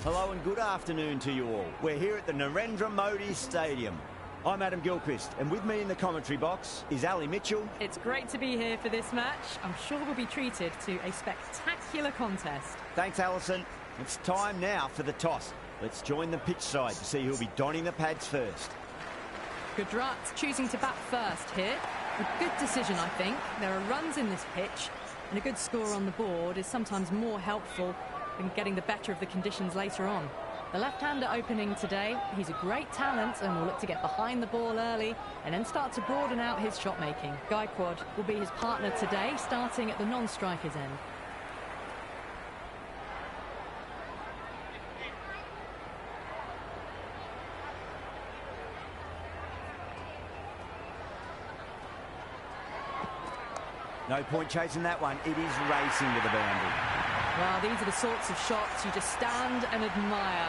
Hello and good afternoon to you all. We're here at the Narendra Modi Stadium. I'm Adam Gilchrist, and with me in the commentary box is Ali Mitchell. It's great to be here for this match. I'm sure we'll be treated to a spectacular contest. Thanks, Alison. It's time now for the toss. Let's join the pitch side to see who'll be donning the pads first. Gujarat choosing to bat first here. A good decision, I think. There are runs in this pitch, and a good score on the board is sometimes more helpful than getting the better of the conditions later on. The left-hander opening today, he's a great talent and will look to get behind the ball early and then start to broaden out his shot-making. Gaikwad will be his partner today, starting at the non-striker's end. No point chasing that one. It is racing to the boundary. Well, these are the sorts of shots you just stand and admire.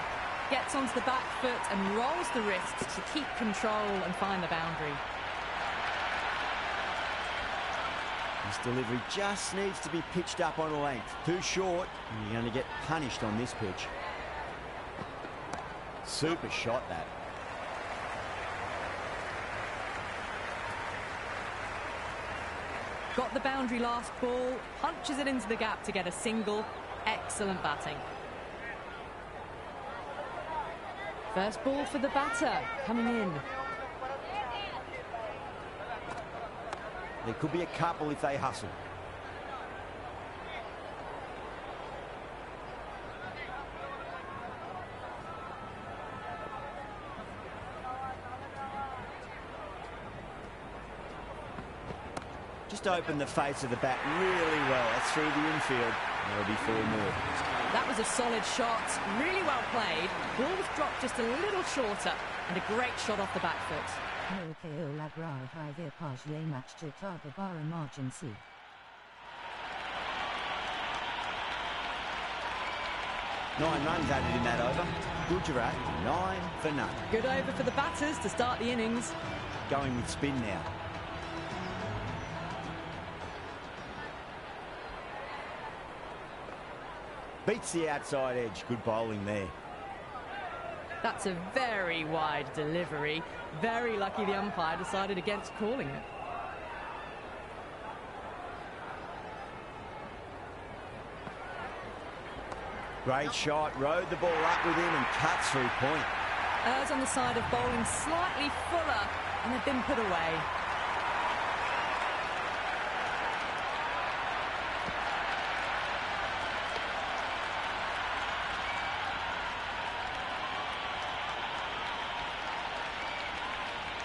Gets onto the back foot and rolls the wrists to keep control and find the boundary. This delivery just needs to be pitched up on a length. Too short, and you're going to get punished on this pitch. Super shot, that. Got the boundary last ball, punches it into the gap to get a single. Excellent batting. First ball for the batter, coming in. There could be a couple if they hustle. Just open the face of the bat really well. That's through the infield. There'll be 4 more. That was a solid shot, really well played. Ball was dropped just a little shorter, and a great shot off the back foot. 9 runs added in that over. Gujarat 9 for none. Good over for the batters to start the innings. Going with spin now. Beats the outside edge. Good bowling there. That's a very wide delivery. Very lucky the umpire decided against calling it. Great shot. Rode the ball up with him and cuts through point. Errs on the side of bowling slightly fuller, and they've been put away.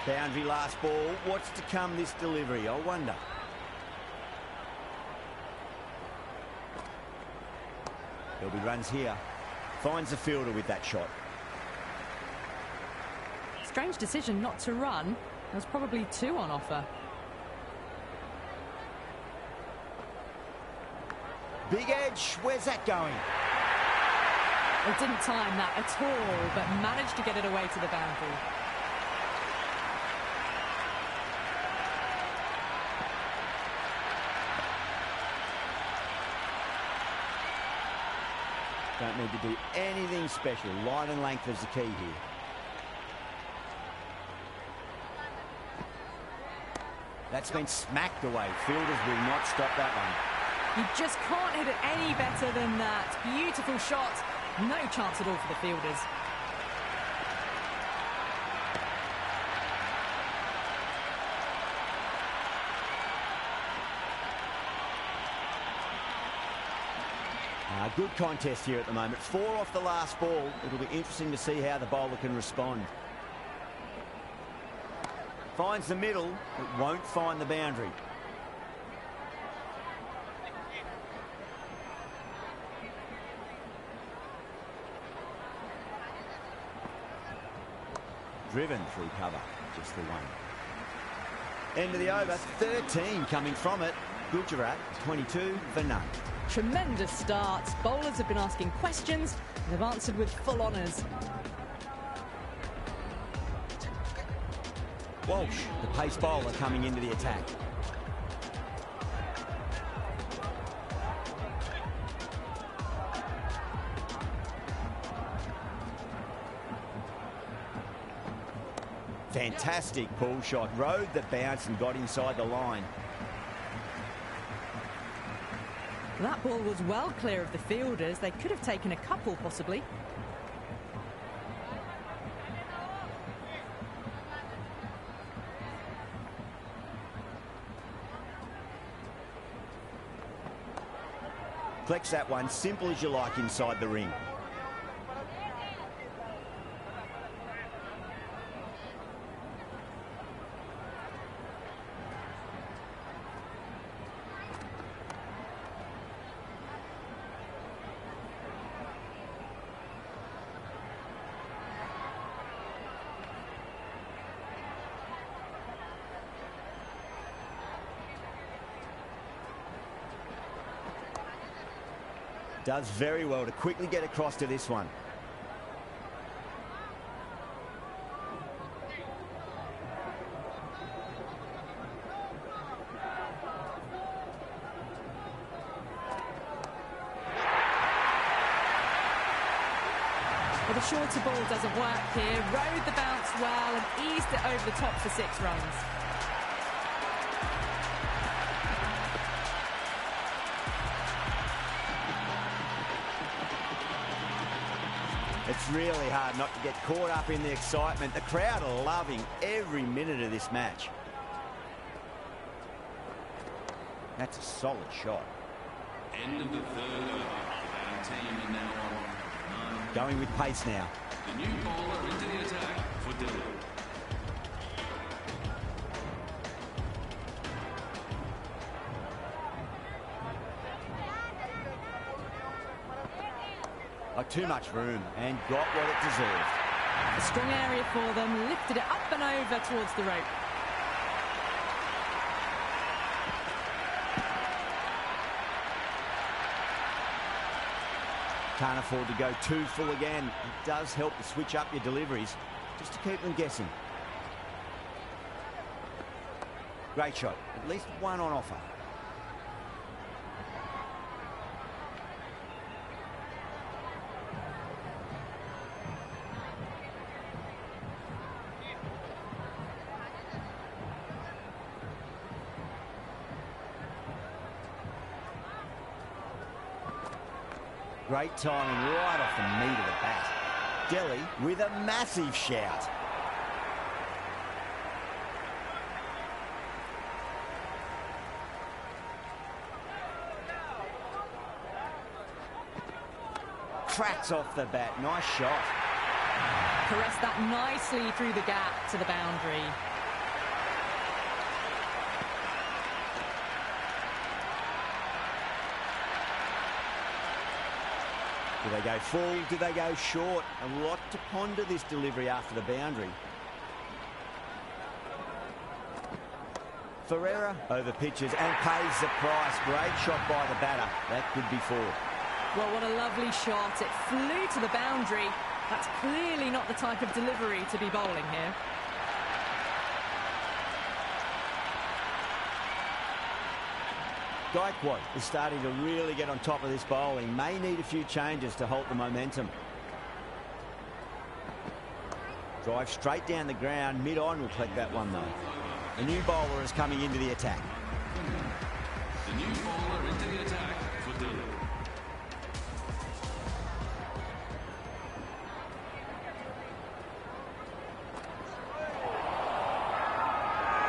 Boundary last ball. What's to come this delivery, I wonder. There'll be runs here. Finds the fielder with that shot. Strange decision not to run. There's probably 2 on offer. Big edge. Where's that going? They didn't time that at all, but managed to get it away to the boundary. Don't need to do anything special. Line and length is the key here. That's been smacked away. Fielders will not stop that one. You just can't hit it any better than that. Beautiful shot. No chance at all for the fielders. Good contest here at the moment. 4 off the last ball. It'll be interesting to see how the bowler can respond. Finds the middle, but won't find the boundary. Driven through cover, just the one. End of the over, 13 coming from it. Gujarat 22 for none. Tremendous start. Bowlers have been asking questions and have answered with full honours. Walsh, the pace bowler, coming into the attack. Fantastic pull shot. Rode the bounce and got inside the line. That ball was well clear of the fielders. They could have taken a couple, possibly. Collects that one, simple as you like, inside the ring. Does very well to quickly get across to this one. Well, the shorter ball doesn't work here. Rode the bounce well and eased it over the top for 6 runs. It's really hard not to get caught up in the excitement. The crowd are loving every minute of this match. That's a solid shot. End of the 3rd over. Our team are now on 9. Going with pace now. The new bowler into the attack for Dillon. Too much room and got what it deserved. A strong area for them, lifted it up and over towards the rope. Can't afford to go too full again. It does help to switch up your deliveries just to keep them guessing. Great shot, at least one on offer. Great timing right off the meat of the bat. Delhi with a massive shout. Cracks off the bat. Nice shot. Caressed that nicely through the gap to the boundary. Do they go full? Do they go short? A lot to ponder this delivery after the boundary. Ferreira over pitches and pays the price. Great shot by the batter. That could be 4. Well, what a lovely shot. It flew to the boundary. That's clearly not the type of delivery to be bowling here. Gaikwad is starting to really get on top of this bowling. May need a few changes to halt the momentum. Drive straight down the ground. Mid-on will collect that one, though. A new bowler is coming into the attack. The new bowler into the attack for Dillon.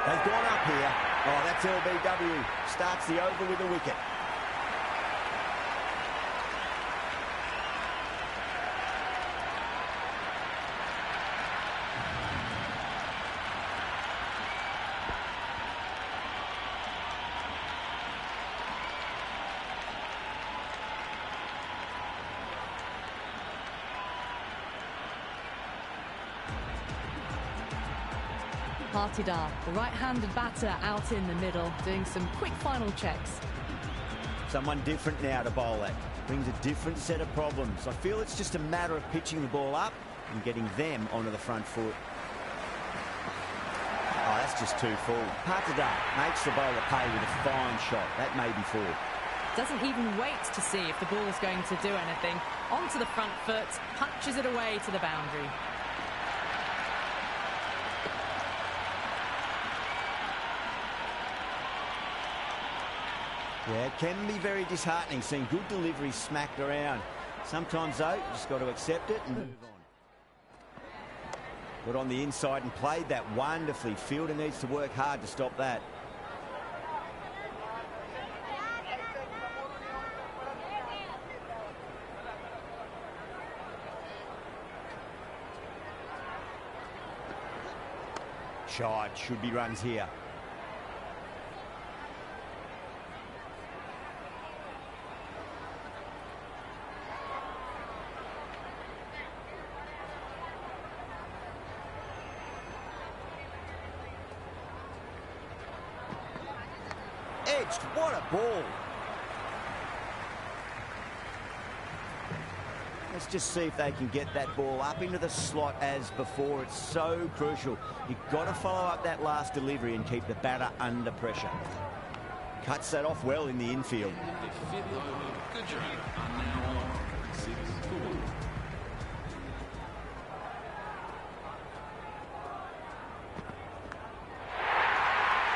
They've gone up here. Oh, that's LBW. Starts the over with a wicket. Partidar, the right-handed batter, out in the middle, doing some quick final checks. Someone different now to bowl at. Brings a different set of problems. I feel it's just a matter of pitching the ball up and getting them onto the front foot. Oh, that's just too full. Partidar makes the bowler pay with a fine shot. That may be 4. Doesn't even wait to see if the ball's going to do anything. Onto the front foot, punches it away to the boundary. Yeah, it can be very disheartening seeing good deliveries smacked around. Sometimes, though, you just got to accept it and move on. Got on the inside and played that wonderfully. Fielder needs to work hard to stop that. KESHOD should be runs here. Edged, what a ball. Let's just see if they can get that ball up into the slot as before. It's so crucial. You've got to follow up that last delivery and keep the batter under pressure. Cuts that off well in the infield. The fifth over, Gujarat are now on 6-4.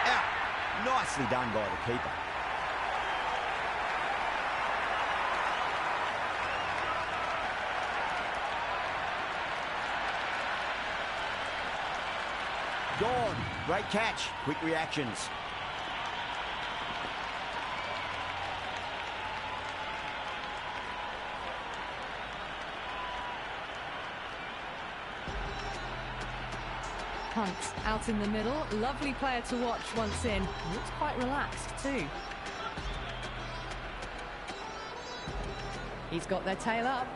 Out. Nicely done by the keeper. Gone. Great catch. Quick reactions. Hunt out in the middle. Lovely player to watch once in. Looks quite relaxed too. He's got their tail up.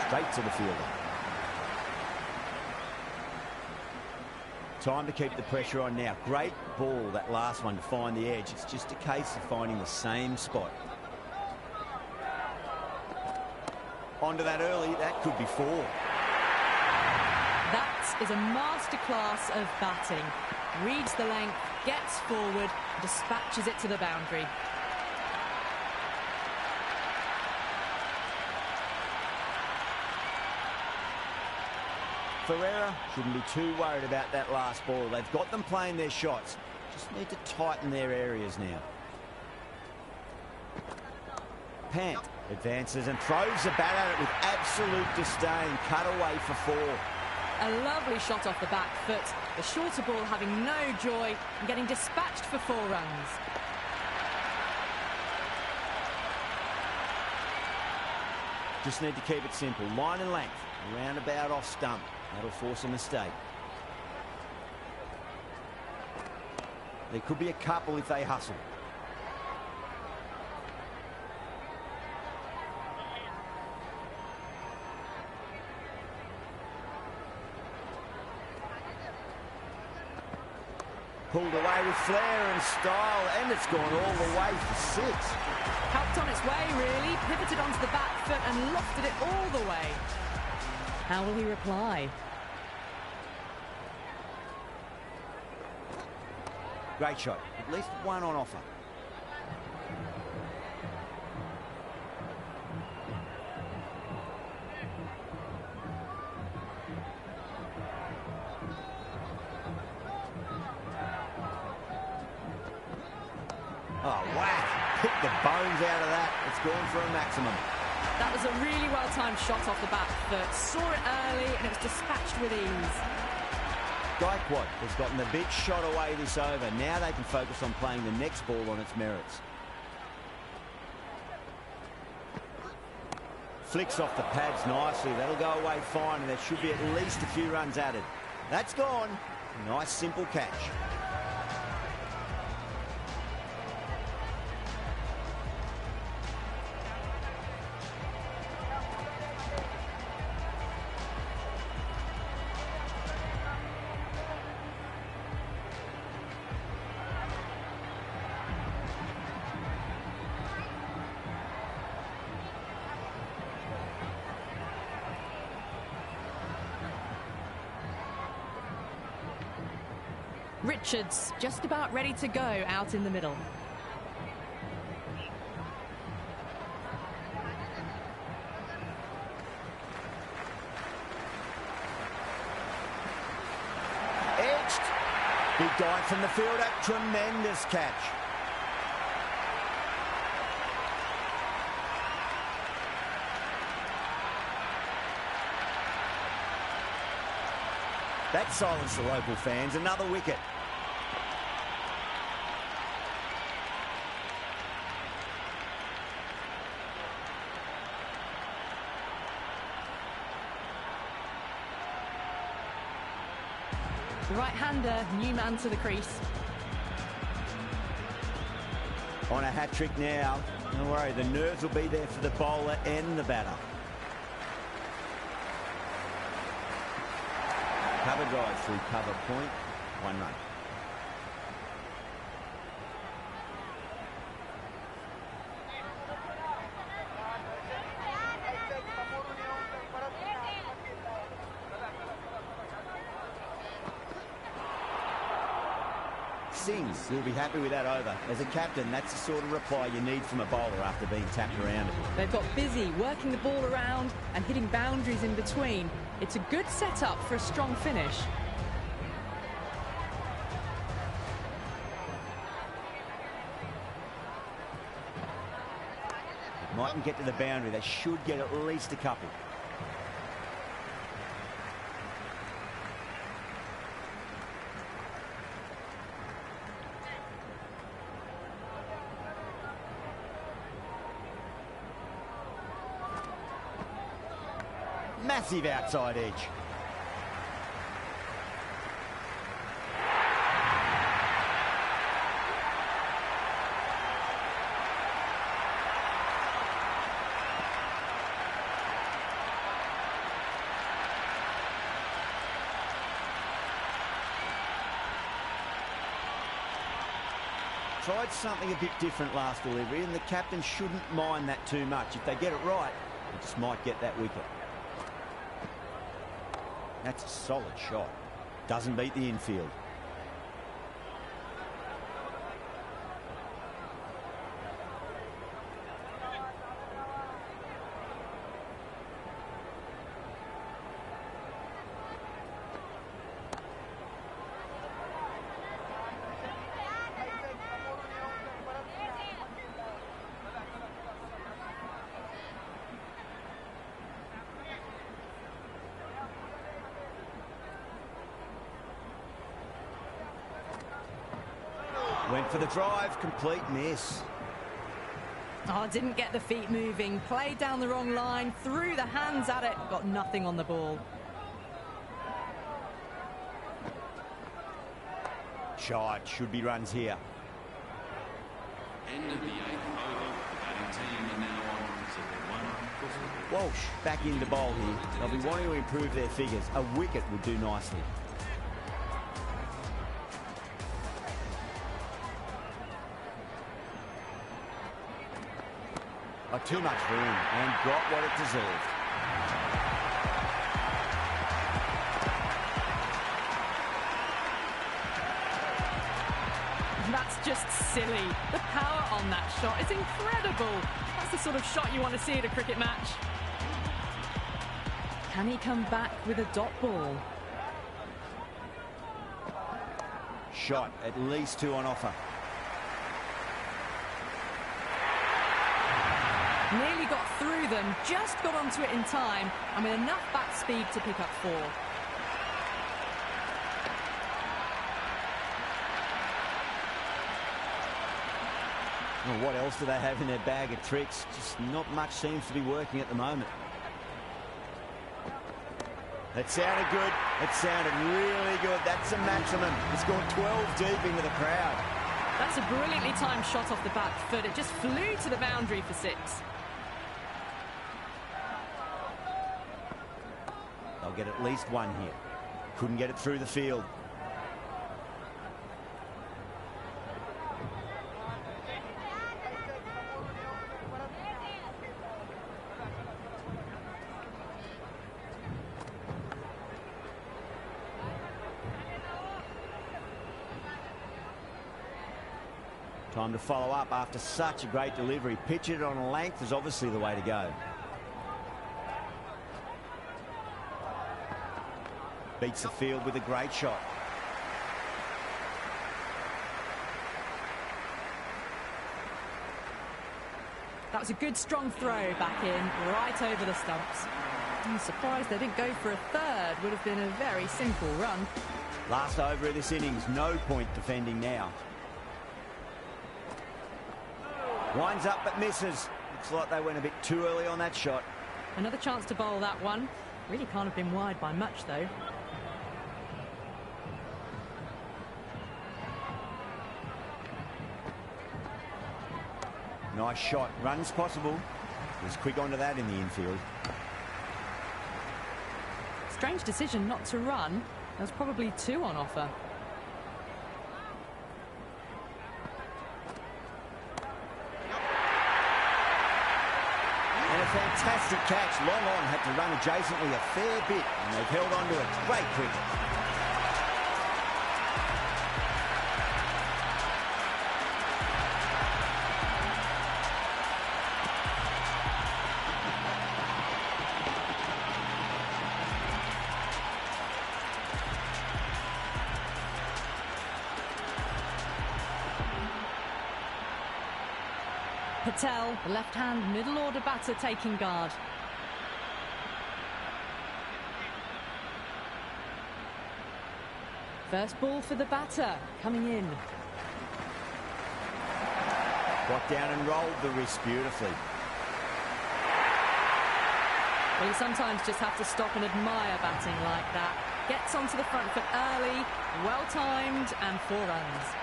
Straight to the fielder. Time to keep the pressure on now. Great ball, that last one, to find the edge. It's just a case of finding the same spot. Onto that early, that could be 4. That is a masterclass of batting. Reads the length, gets forward, dispatches it to the boundary. Ferreira shouldn't be too worried about that last ball. They've got them playing their shots. Just need to tighten their areas now. Pant advances and throws the bat at it with absolute disdain. Cut away for 4. A lovely shot off the back foot. The shorter ball having no joy and getting dispatched for 4 runs. Just need to keep it simple. Line and length. Roundabout off stump. That'll force a mistake. There could be a couple if they hustle. Pulled away with flair and style, and it's gone all the way for 6. Helped on its way, really. Pivoted onto the back foot and lofted it all the way. How will he reply? Great shot. At least one on offer. Oh, whack. Picked the bones out of that. It's gone for a maximum. That was a really well-timed shot off the back foot. Saw it early and it was dispatched with ease. Gaikwad has gotten the big shot away this over. Now they can focus on playing the next ball on its merits. Flicks off the pads nicely. That'll go away fine, and there should be at least a few runs added. That's gone. Nice, simple catch. Richards just about ready to go out in the middle. Edged. Big dive from the fielder. Tremendous catch. That silenced the local fans. Another wicket. The right-hander, new man to the crease. On a hat-trick now. Don't worry, the nerves will be there for the bowler and the batter. Cover drive through cover point. 1 run. Sings, he'll be happy with that over. As a captain, that's the sort of reply you need from a bowler after being tapped around. They've got busy working the ball around and hitting boundaries in between. It's a good setup for a strong finish. Mightn't get to the boundary. They should get at least a couple. Massive outside edge. Tried something a bit different last delivery, and the captain shouldn't mind that too much. If they get it right, they just might get that wicket. That's a solid shot. Doesn't beat the infield. Went for the drive, complete miss. Oh, didn't get the feet moving, played down the wrong line, threw the hands at it, got nothing on the ball. Shot, should be runs here. End of the 8th over. The batting team are now on to the 1 Walsh back into bowl here. They'll be wanting to improve their figures. A wicket would do nicely. Oh, too much room and got what it deserved. That's just silly. The power on that shot is incredible. That's the sort of shot you want to see at a cricket match. Can he come back with a dot ball? Shot, at least 2 on offer. Nearly got through them, just got onto it in time, and with enough bat speed to pick up 4. Well, what else do they have in their bag of tricks? Just not much seems to be working at the moment. That sounded good. It sounded really good. That's a maximum. It's gone 12 deep into the crowd. That's a brilliantly timed shot off the back foot. It just flew to the boundary for 6. They'll get at least 1 here. Couldn't get it through the field. Time to follow up after such a great delivery. Pitch it on a length is obviously the way to go. Beats the field with a great shot. That was a good, strong throw back in, right over the stumps. I'm surprised they didn't go for a third. Would have been a very simple run. Last over of this innings, no point defending now. Winds up but misses. Looks like they went a bit too early on that shot. Another chance to bowl that one. Really can't have been wide by much, though. Nice shot. Runs possible. Was quick onto that in the infield. Strange decision not to run. There's probably two on offer. And a fantastic catch. Long on had to run adjacently a fair bit, and they've held on to it. Great cricket. Patel, the left-hand middle-order batter, taking guard. First ball for the batter, coming in. Got down and rolled the wrist beautifully. Well, you sometimes just have to stop and admire batting like that. Gets onto the front foot early, well-timed, and 4 runs.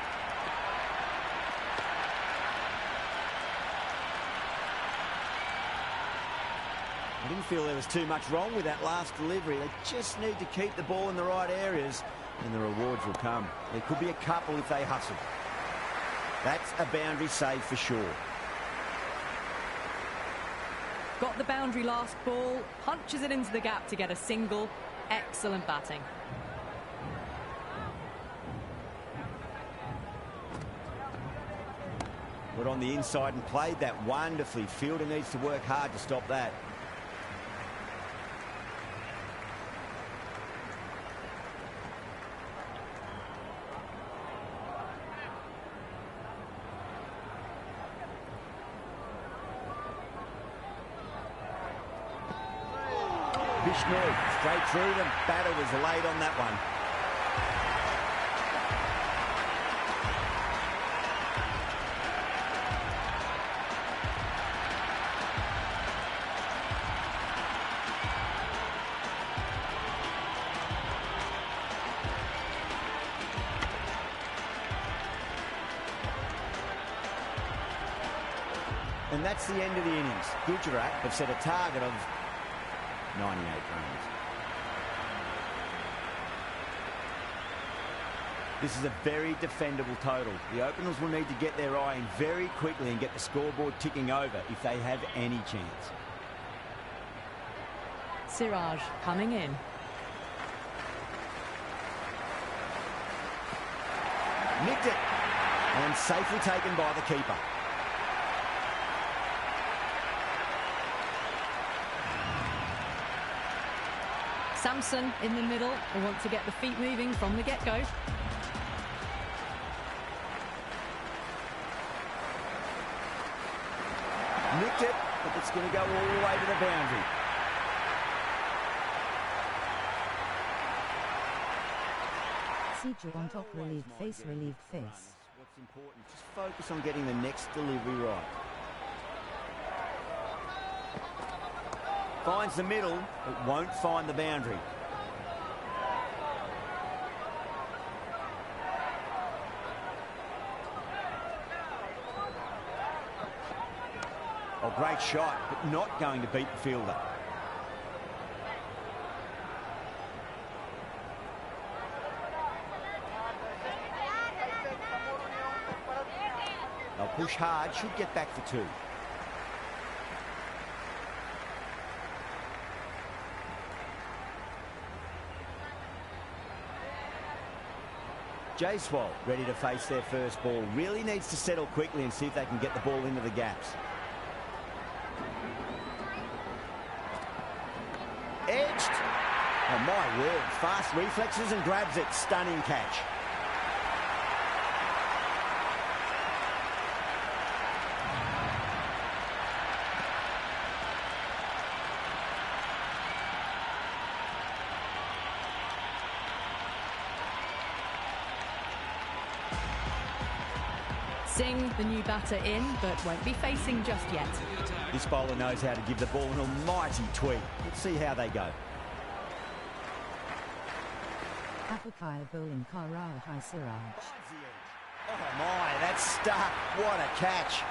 I didn't feel there was too much wrong with that last delivery. They just need to keep the ball in the right areas and the rewards will come. There could be a couple if they hustle. That's a boundary save for sure. Got the boundary last ball, punches it into the gap to get a single. Excellent batting. Got on the inside and played that wonderfully. Fielder needs to work hard to stop that. Straight through, the batter was late on that one. And that's the end of the innings. Gujarat have set a target of 98 runs. This is a very defendable total. The openers will need to get their eye in very quickly and get the scoreboard ticking over if they have any chance. Siraj coming in. Nicked it and safely taken by the keeper. Samson in the middle will want to get the feet moving from the get-go. Nicked it, but it's going to go all the way to the boundary. Procedure on top, relieved face, relieved face. What's important, just focus on getting the next delivery right. Finds the middle, but won't find the boundary. Oh, great shot, but not going to beat the fielder. They'll push hard, should get back for 2. Jaiswal ready to face their first ball. Really needs to settle quickly and see if they can get the ball into the gaps. Edged. Oh, my word. Fast reflexes and grabs it. Stunning catch. Sing, the new batter, in, but won't be facing just yet. This bowler knows how to give the ball an almighty tweak. Let's see how they go. Apakaya bowling Karao High Siraj. Oh my, that's stuck. What a catch.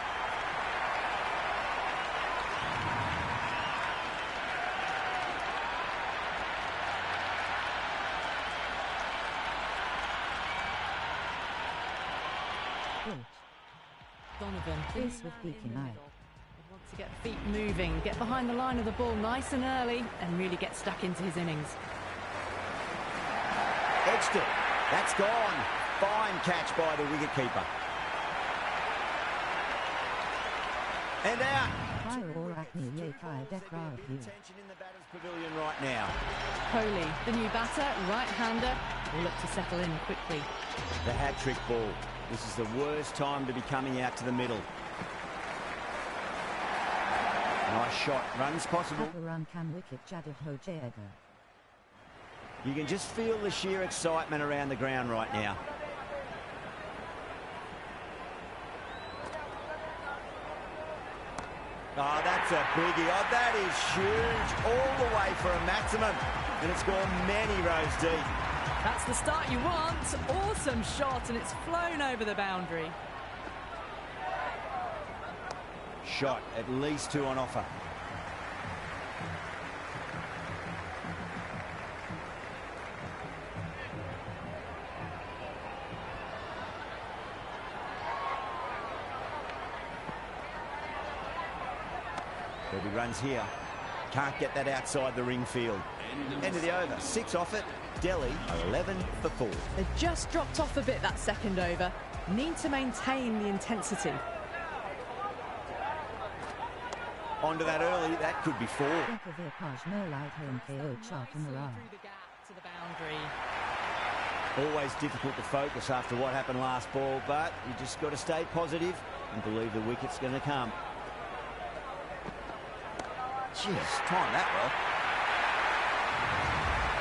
Donovan, Face with beaking eye. wants to get feet moving, get behind the line of the ball nice and early, and really get stuck into his innings. Edged it. That's gone. Fine catch by the wicketkeeper. And out. Attention in the batter's pavilion right now. Kohli, the new batter, right-hander, will look to settle in quickly. The hat-trick ball. This is the worst time to be coming out to the middle. Nice shot. Runs possible. You can just feel the sheer excitement around the ground right now. Oh, that's a biggie. Oh, that is huge. All the way for a maximum. And it's gone many rows deep. That's the start you want. Awesome shot, and it's flown over the boundary. Shot. At least 2 on offer. There'll be runs here. Can't get that outside the ring field. End of the over. 6 off it. Delhi are 11 for 4. They've just dropped off a bit that second over. Need to maintain the intensity. Onto that early. That could be 4. Through the gap to the boundary. Always difficult to focus after what happened last ball, but you just got to stay positive and believe the wicket's going to come. Jeez, time that well.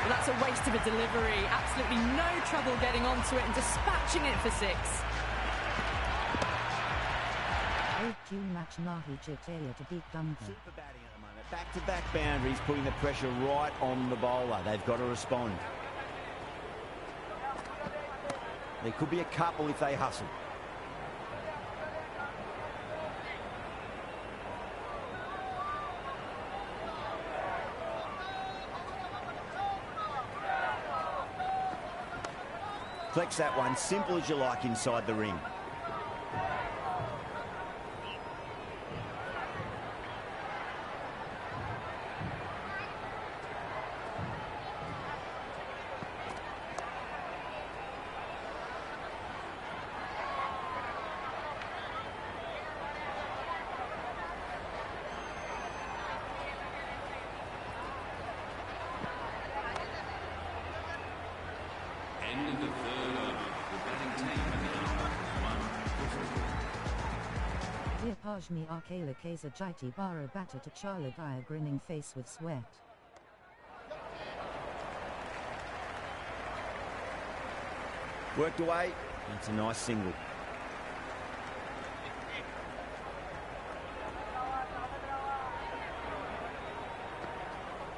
Well, that's a waste of a delivery. Absolutely no trouble getting onto it and dispatching it for 6. Super batting at the moment. Back-to-back boundaries, putting the pressure right on the bowler. They've got to respond. There could be a couple if they hustle. Flex that one, simple as you like inside the ring. End of the third over. The batting team are now 1 for 3. Pajmi Arkela Kesa Jaiti Baro batter to Charla Gaya grinning face with sweat. Worked away. It's a nice single.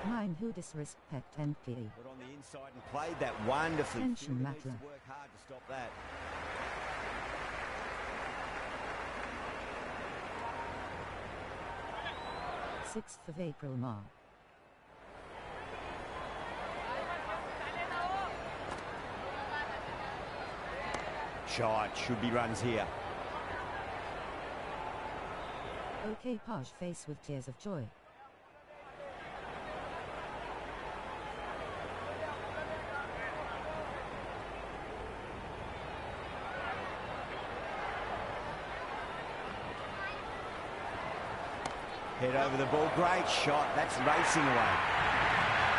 Mine who disrespect NPE. Got on the inside and played that wonderfully. Tension Needs matter. to work hard to stop that. Sixth of April Ma. Shot. Should be runs here. OK Paj face with tears of joy. Head over the ball. Great shot. That's racing away.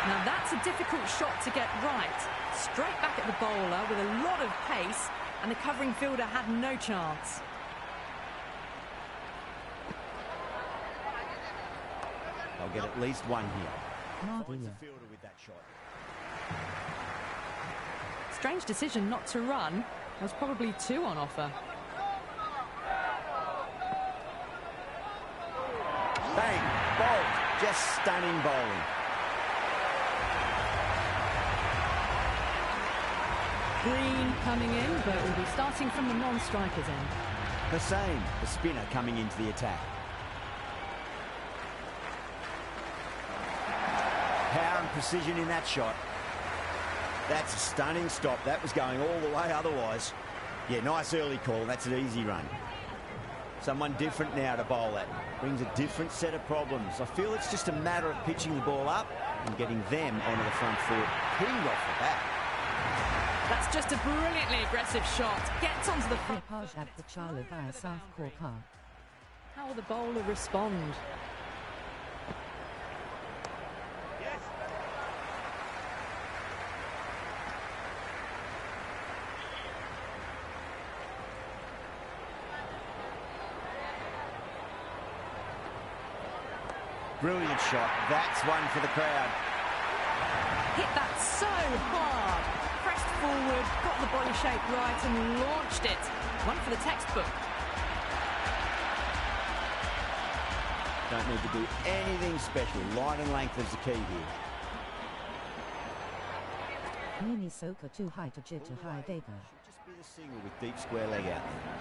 Now that's a difficult shot to get right. Straight back at the bowler with a lot of pace, and the covering fielder had no chance. They'll get at least 1 here. Nadia. Finds the fielder with that shot. Strange decision not to run. There was probably 2 on offer. Bang, bowled, just stunning bowling. Green coming in, but will be starting from the non-striker's end. Hussain, the spinner, coming into the attack. Power and precision in that shot. That's a stunning stop. That was going all the way otherwise. Yeah, nice early call. That's an easy run. Someone different now to bowl that. Brings a different set of problems. I feel it's just a matter of pitching the ball up and getting them onto the front foot. Pinged off the bat. That's just a brilliantly aggressive shot. Gets onto the front foot. Paj at the Charla via South Corker. How will the bowler respond? Brilliant shot. That's one for the crowd. Hit that so hard. Pressed forward, got the body shape right and launched it. One for the textbook. Don't need to do anything special. Line and length is the key here. Mini Soka too high to jit to high Dega. Should just be the single with deep square leg out there.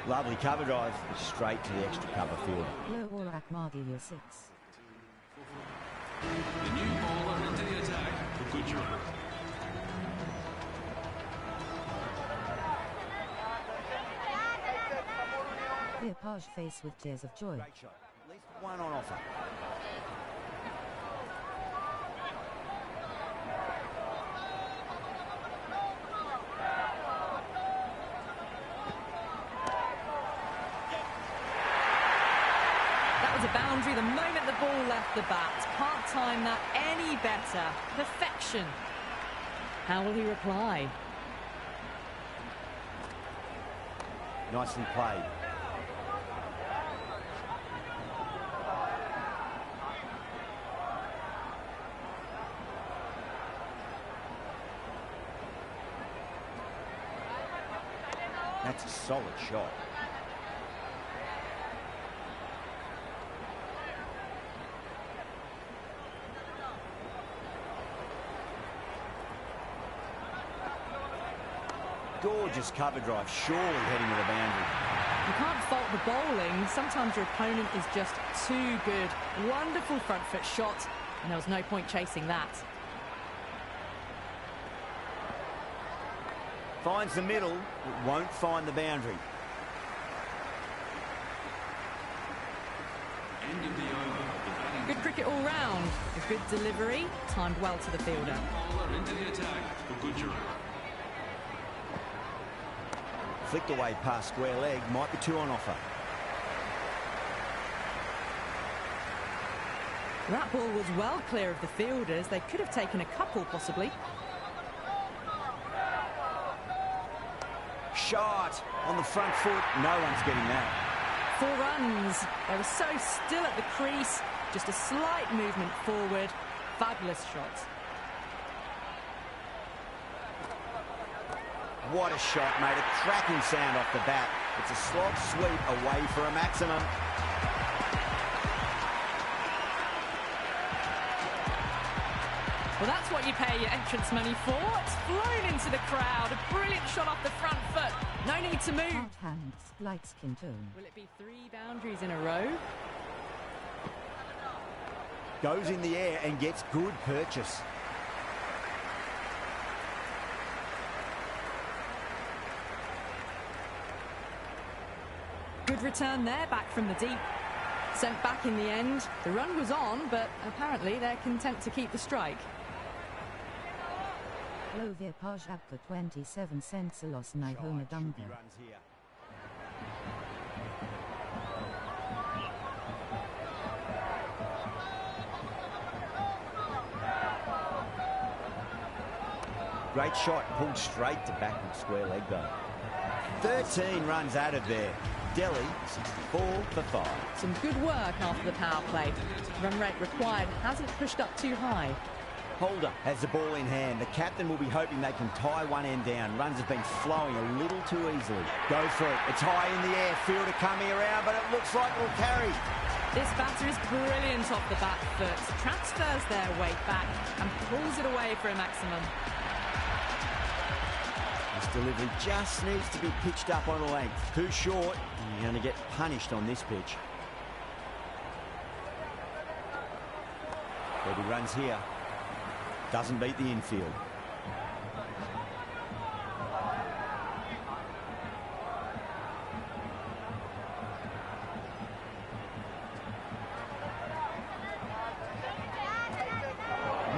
Lovely cover drive, straight to the extra cover field. Low Warak Margi year 6. The new bowler into the attack for Gujarat. Clear Paj face with tears of joy. Great shot. At least one on offer. A boundary the moment the ball left the bat. Can't time that any better. Perfection. How will he reply? Nicely played. That's a solid shot. Gorgeous cover drive, surely heading to the boundary. You can't fault the bowling. Sometimes your opponent is just too good. Wonderful front foot shot, and there was no point chasing that. Finds the middle, but won't find the boundary. End of the over. The batting Good cricket all round. A good delivery, timed well to the fielder. bowler into the attack for Gujarat. Flicked away past square leg, might be two on offer. That ball was well clear of the fielders. They could have taken a couple, possibly. Shot on the front foot, no one's getting that. 4 runs. They were so still at the crease. Just a slight movement forward. Fabulous shot. What a shot, made a cracking sound off the bat. It's a slog sweep away for a maximum. Well, that's what you pay your entrance money for. It's flown into the crowd. A brilliant shot off the front foot. No need to move. Hard hands, light skin tone. Will it be 3 boundaries in a row? Goes in the air and gets good purchase. Good return there, back from the deep. Sent back in the end. The run was on, but apparently they're content to keep the strike. Lovir Paj Abka 27 cents a loss Nihona Dunga. Runs here. Great shot, pulled straight to backward square leg though. 13 runs added there. Delhi 64 for 5. Some good work after the power play. Run rate required hasn't pushed up too high. Holder has the ball in hand. The captain will be hoping they can tie one end down. Runs have been flowing a little too easily. Go for it. It's high in the air. Fielder coming around, but it looks like it'll carry. This batter is brilliant off the back foot. Transfers their weight back and pulls it away for a maximum. This delivery just needs to be pitched up on a length. Too short, and you're going to get punished on this pitch. But he runs here. Doesn't beat the infield.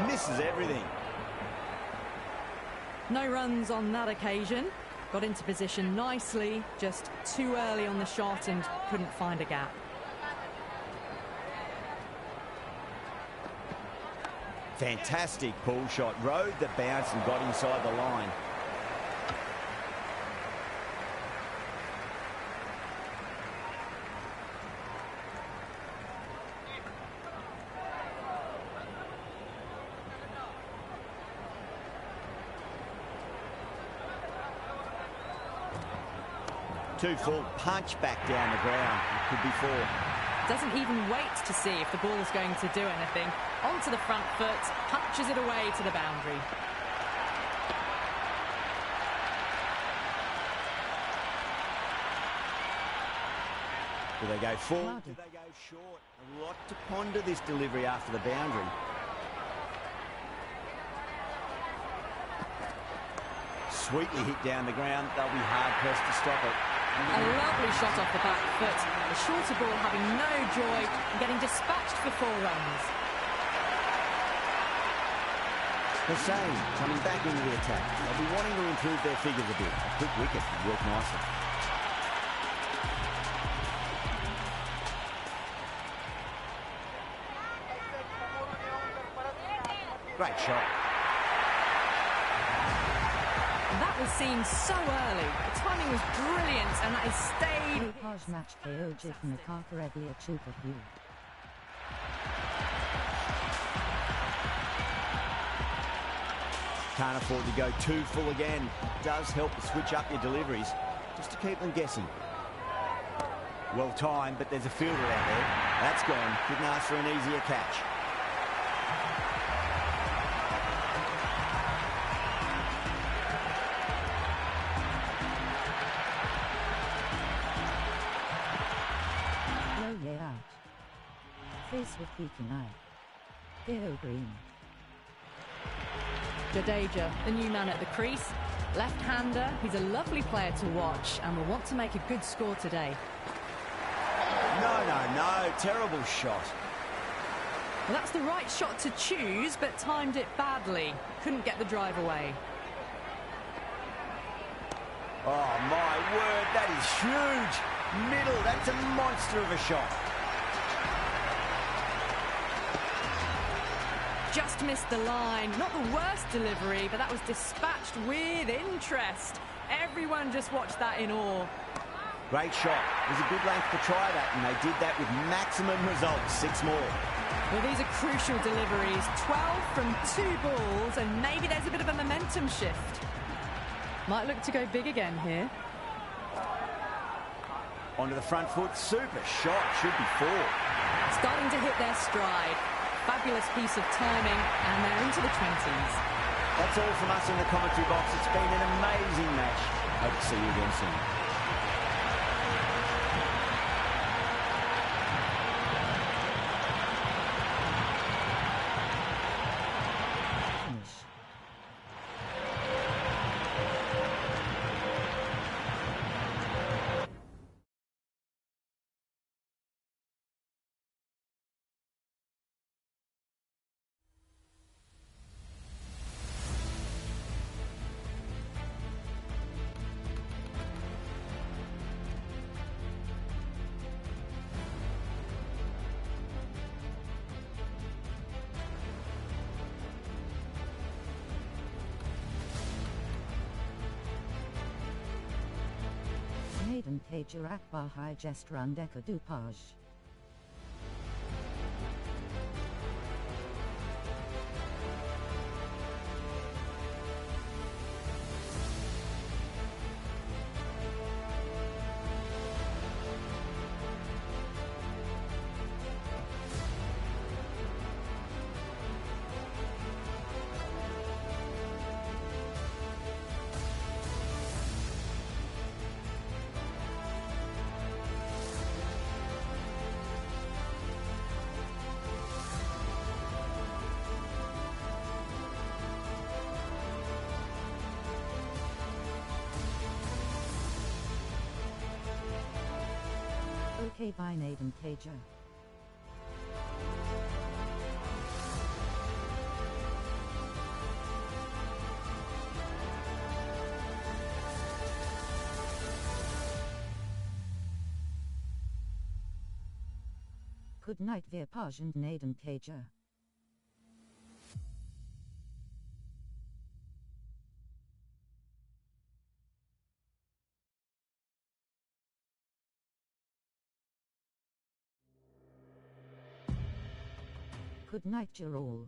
Misses everything. No runs on that occasion. Got into position nicely, just too early on the shot and couldn't find a gap. Fantastic pull shot. Rode the bounce and got inside the line. Two full punch back down the ground. It could be four. Doesn't even wait to see if the ball's going to do anything. Onto the front foot, punches it away to the boundary. Do they go full? Do they go short? A lot to ponder this delivery after the boundary. Sweetly hit down the ground. They'll be hard-pressed to stop it. A lovely shot off the back foot. The shorter ball having no joy and getting dispatched for 4 runs. Hussain coming back into the attack. They'll be wanting to improve their figures a bit. A quick wicket would work nicely. Great shot. That was seen so early. The timing was brilliant and that has stayed. Paj match KO Jitna Karkaredli a Chupa Hugh. Can't afford to go too full again. Does help to switch up your deliveries just to keep them guessing. Well timed, but there's a fielder out there. That's gone. Couldn't ask for an easier catch. Face with peeking eye. KO Green. Jadeja, the new man at the crease. Left-hander, he's a lovely player to watch and will want to make a good score today. No, terrible shot. Well, that's the right shot to choose, but timed it badly. Couldn't get the drive away. Oh, my word, that is huge. Middle, that's a monster of a shot. Just missed the line. Not the worst delivery, but that was dispatched with interest. Everyone just watched that in awe. Great shot. It was a good length to try that, and they did that with maximum results. 6 more. Well, these are crucial deliveries. 12 from 2 balls, and maybe there's a bit of a momentum shift. Might look to go big again here. Onto the front foot. Super shot. Should be 4. Starting to hit their stride. Fabulous piece of timing, and they're into the 20s. That's all from us in the commentary box. It's been an amazing match. Hope to see you again soon. Maiden Pager Akbar High Jest Run Deka Dupage. K by Naden Cager. Good night Virpaj and Naden Cager. Good night, Jarol.